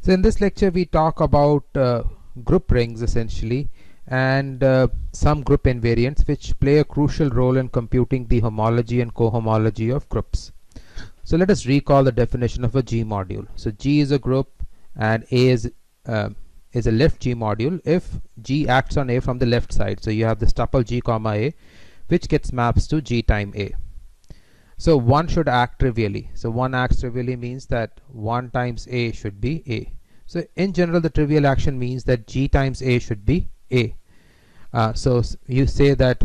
So in this lecture we talk about group rings essentially, and some group invariants which play a crucial role in computing the homology and cohomology of groups. So let us recall the definition of a G module. So G is a group and A is a left G module if G acts on A from the left side. So you have this tuple G comma A which gets maps to G time A. So 1 should act trivially. So 1 acts trivially means that 1 times A should be A. So in general the trivial action means that G times A should be A. So you say that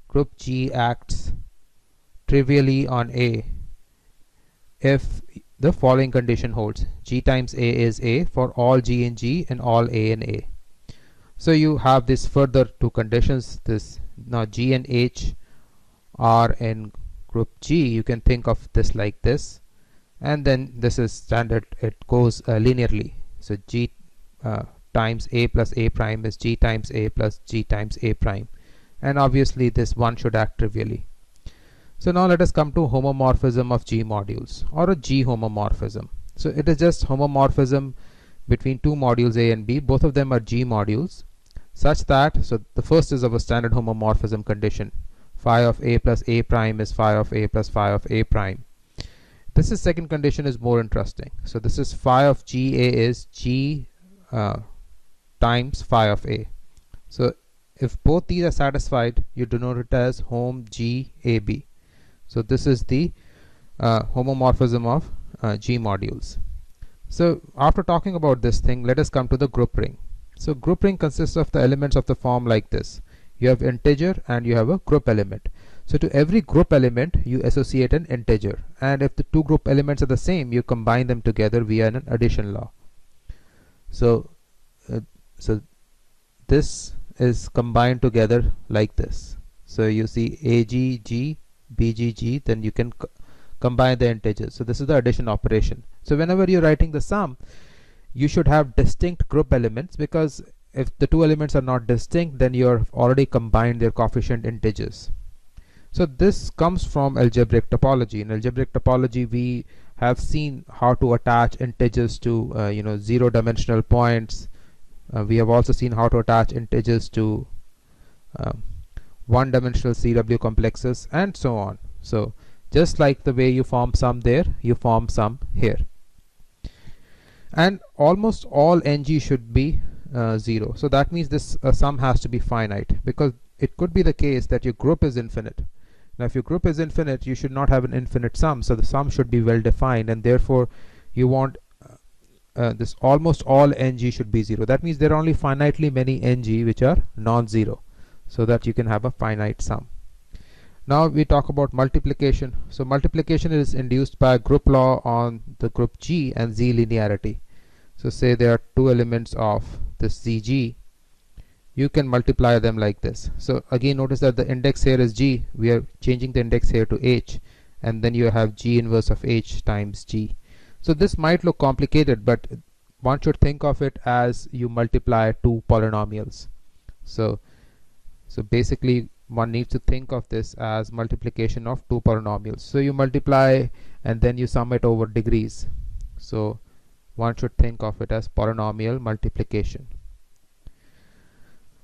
group G acts trivially on A if the following condition holds: G times A is A for all G in G and all A in A. So you have this further two conditions. This now G and H are in group G. You can think of this like this, and then this is standard, it goes linearly. So G times A plus A prime is G times A plus G times A prime, and obviously this one should act trivially. So now let us come to homomorphism of G modules, or a G homomorphism. So it is just homomorphism between two modules A and B. Both of them are G modules such that, so the first is our standard homomorphism condition: phi of A plus A prime is phi of A plus phi of A prime. This is second condition is more interesting. So this is phi of GA is G times phi of A. So if both these are satisfied, you denote it as hom G AB. So this is the homomorphism of G modules. So after talking about this thing, let us come to the group ring. So group ring consists of the elements of the form like this. You have integer and you have a group element. So to every group element you associate an integer, and if the two group elements are the same, you combine them together via an addition law. So this is combined together like this. So you see AGG, BGG, then you can combine the integers. So this is the addition operation. So whenever you're writing the sum, you should have distinct group elements, because if the two elements are not distinct, then you're already combined their coefficient integers. So this comes from algebraic topology. In algebraic topology we have seen how to attach integers to zero dimensional points. We have also seen how to attach integers to one dimensional CW complexes and so on. So just like the way you form sum there, you form sum here. And almost all NG should be 0. So that means this sum has to be finite, because it could be the case that your group is infinite. Now if your group is infinite, you should not have an infinite sum, so the sum should be well defined, and therefore you want this almost all NG should be 0. That means there are only finitely many NG which are non-zero, so that you can have a finite sum. Now we talk about multiplication. So multiplication is induced by group law on the group G and Z linearity. So say there are two elements of this ZG, you can multiply them like this. So again notice that the index here is G, we are changing the index here to H, and then you have G inverse of H times G. So this might look complicated, but one should think of it as you multiply two polynomials. So basically one needs to think of this as multiplication of two polynomials. So you multiply and then you sum it over degrees. So one should think of it as polynomial multiplication.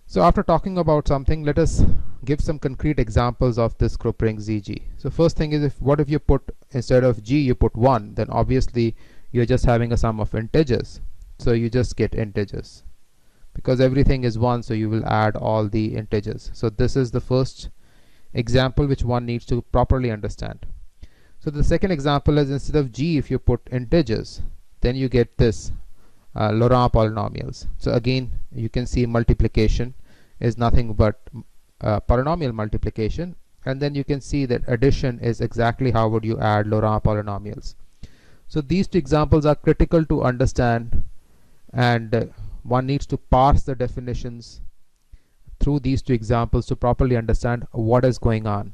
So after talking about something, let us give some concrete examples of this group ring ZG. So first thing is, what if you put, instead of G you put 1, then obviously you're just having a sum of integers. So you just get integers, because everything is 1, so you will add all the integers. So this is the first example which one needs to properly understand. So the second example is, instead of G if you put integers, then you get this Laurent polynomials. So again you can see multiplication is nothing but polynomial multiplication, and then you can see that addition is exactly how would you add Laurent polynomials. So these two examples are critical to understand, and one needs to parse the definitions through these two examples to properly understand what is going on.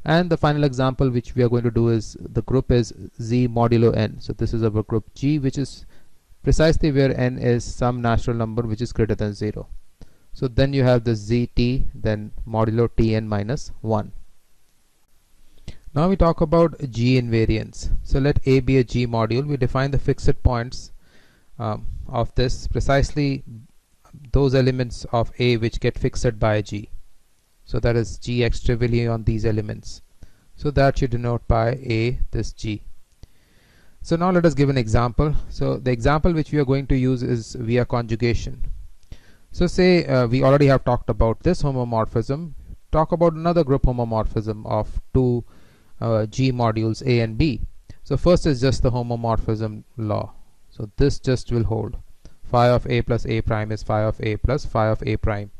And the final example which we are going to do is, the group is Z modulo n. So this is our group G, which is precisely where n is some natural number which is greater than 0. So then you have the ZT, then modulo Tn minus 1. Now we talk about G invariance. So let A be a G module. We define the fixed points of this, precisely those elements of A which get fixed by G. So that is G acts trivially on these elements. So that you denote by A this G. So now let us give an example. So the example which we are going to use is via conjugation. So say we already have talked about this homomorphism. Talk about another group homomorphism of two G modules A and B. So first is just the homomorphism law. So this just will hold. Phi of A plus A prime is phi of A plus phi of A prime.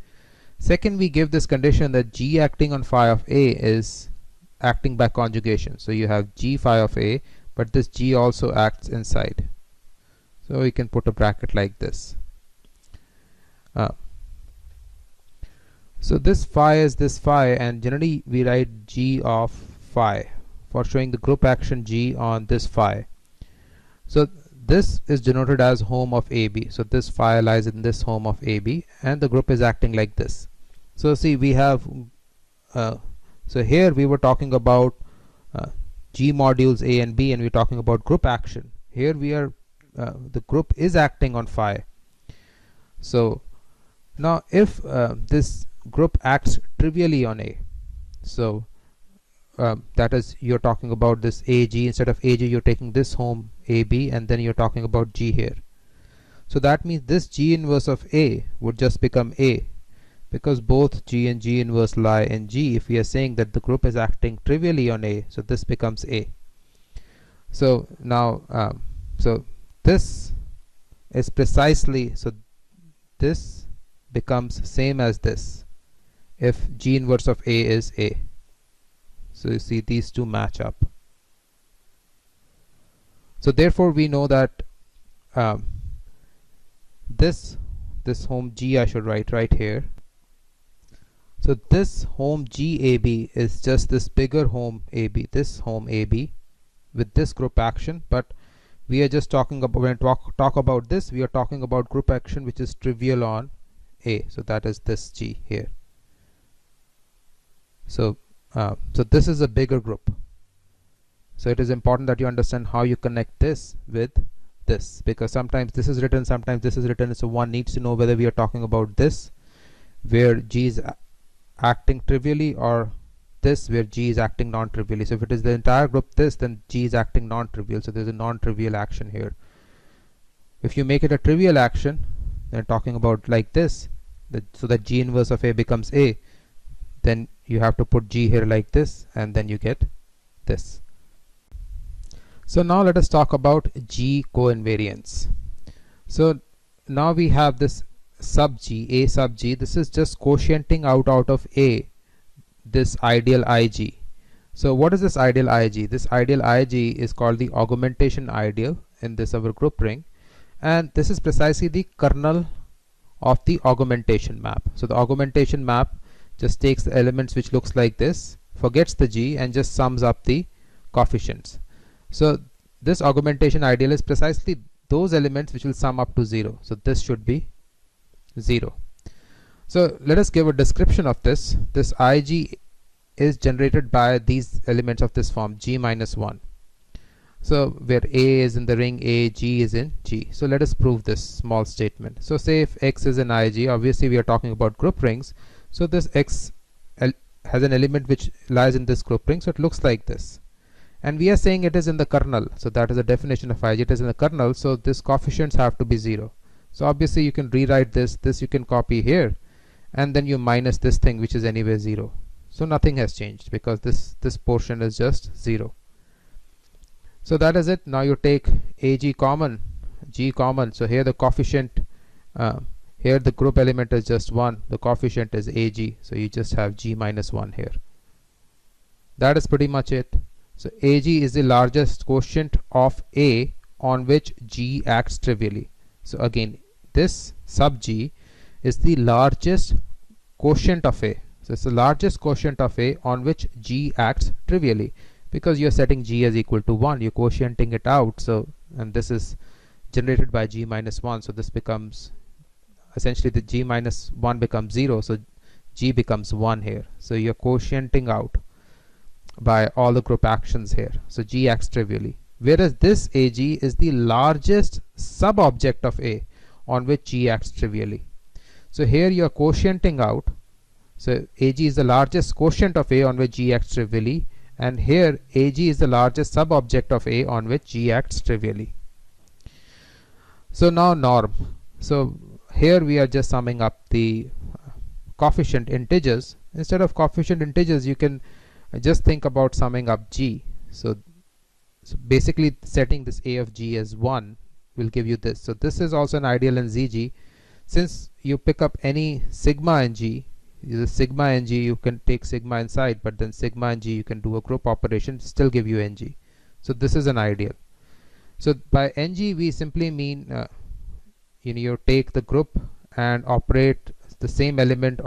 Second, we give this condition that G acting on phi of A is acting by conjugation. So you have G phi of A, but this G also acts inside. So we can put a bracket like this. So this phi is this phi, and generally we write G of phi for showing the group action G on this phi. So this is denoted as home of AB. So this phi lies in this home of AB, and the group is acting like this. So see, we have so here we were talking about G modules A and B, and we're talking about group action. Here we are the group is acting on phi. So now if this group acts trivially on A, so that is, you're talking about this AG. Instead of AG, you're taking this home AB, and then you're talking about G here. So that means this G inverse of A would just become A, because both G and G inverse lie in G. If we are saying that the group is acting trivially on A, so this becomes A. So now so this is precisely, so this becomes same as this if G inverse of A is A. So you see, these two match up. So therefore we know that this home G I should write right here. So this home GAB is just this bigger home AB, this home AB with this group action, but we are just talking about, when talk about this, we are talking about group action which is trivial on A. So that is this G here. So so this is a bigger group. So it is important that you understand how you connect this with this, because sometimes this is written, sometimes this is written. So one needs to know whether we are talking about this where G is acting trivially, or this where G is acting non-trivially. So if it is the entire group this, then G is acting non-trivial. So there's a non-trivial action here. If you make it a trivial action, then talking about like this, so that G inverse of A becomes A, then you have to put G here like this, and then you get this. So now let us talk about G co-invariance. So now we have this sub G, A sub G. This is just quotienting out of A this ideal IG. So what is this ideal IG? This ideal IG is called the augmentation ideal in this our group ring, and this is precisely the kernel of the augmentation map. So the augmentation map just takes the elements which looks like this, forgets the G, and just sums up the coefficients. So this augmentation ideal is precisely those elements which will sum up to 0. So this should be 0. So let us give a description of this. This IG is generated by these elements of this form, G minus 1. So where A is in the ring A, G is in G. So let us prove this small statement. So say if X is an IG, obviously we are talking about group rings. So this X has an element which lies in this group ring, so it looks like this. And we are saying it is in the kernel. So that is the definition of IG. It is in the kernel, so this coefficients have to be 0. So obviously you can rewrite this you can copy here, and then you minus this thing which is anyway 0. So nothing has changed because this portion is just 0. So that is it. Now you take AG common, G common. So here the coefficient, here the group element is just 1, the coefficient is AG, so you just have G minus 1 here. That is pretty much it. So AG is the largest quotient of A on which G acts trivially. So again, this sub G is the largest quotient of A. So it's the largest quotient of A on which G acts trivially, because you're setting G as equal to 1, you're quotienting it out. So, and this is generated by G minus 1, so this becomes essentially the G minus 1 becomes 0, so G becomes 1 here. So you're quotienting out by all the group actions here. So G acts trivially. whereas this AG is the largest sub-object of A on which G acts trivially. So here you are quotienting out. So AG is the largest quotient of A on which G acts trivially, and here AG is the largest sub-object of A on which G acts trivially. So now norm. So here we are just summing up the coefficient integers. Instead of coefficient integers, you can just think about summing up G. So basically setting this A of G as 1 will give you this. So this is also an ideal in ZG. Since you pick up any sigma in G, the sigma in G, you can take sigma inside, but then sigma in G you can do a group operation, still give you NG. So this is an ideal. So by NG we simply mean you take the group and operate the same element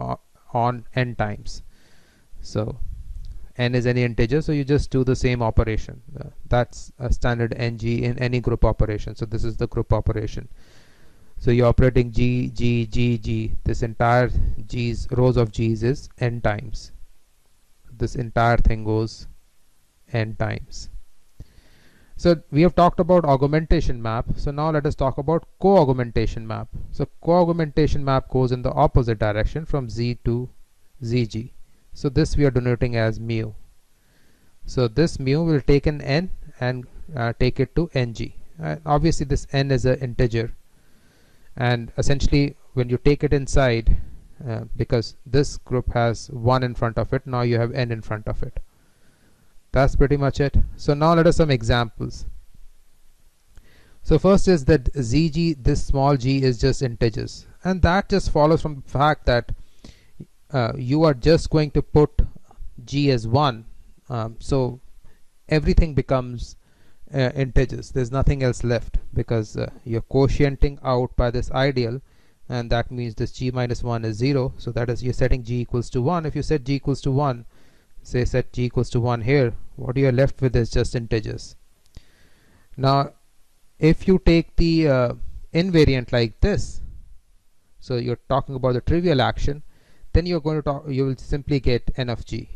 on n times. So n is any integer, so you just do the same operation. That's a standard NG in any group operation. So this is the group operation. So you're operating G, G, G, G. This entire G's, rows of G's is n times. This entire thing goes n times. So we have talked about augmentation map. So now let us talk about co-augmentation map. So co-augmentation map goes in the opposite direction from Z to ZG. So this we are denoting as mu. So this mu will take an n and take it to ng. Obviously this n is an integer, and essentially when you take it inside, because this group has 1 in front of it, now you have n in front of it. That's pretty much it. So now let us some examples. So first is that ZG, this small g is just integers, and that just follows from the fact that you are just going to put g as 1, so everything becomes integers. There's nothing else left, because you're quotienting out by this ideal, and that means this g minus 1 is 0. So that is, you're setting g equals to 1. If you set g equals to 1, say set g equals to 1 here, what you're left with is just integers. Now if you take the invariant like this, so you're talking about the trivial action, then you're going to you will simply get n of g,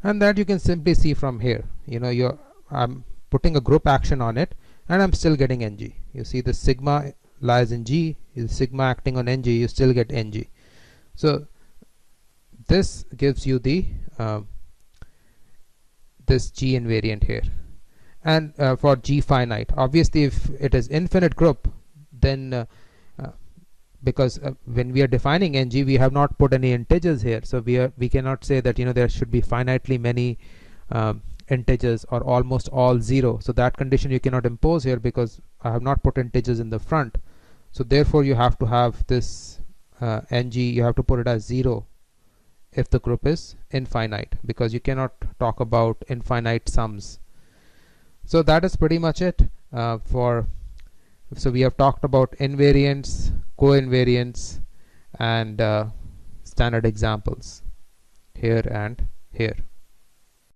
and that you can simply see from here. I'm putting a group action on it and I'm still getting ng. You see the sigma lies in g, is sigma acting on ng, you still get ng. So this gives you the this g invariant here. And for g finite, obviously if it is infinite group, then because when we are defining ng, we have not put any integers here, so we cannot say that there should be finitely many integers or almost all 0. So that condition you cannot impose here, because I have not put integers in the front. So therefore you have to have this ng, you have to put it as 0 if the group is infinite, because you cannot talk about infinite sums. So that is pretty much it so we have talked about invariants, co-invariants, and standard examples here and here.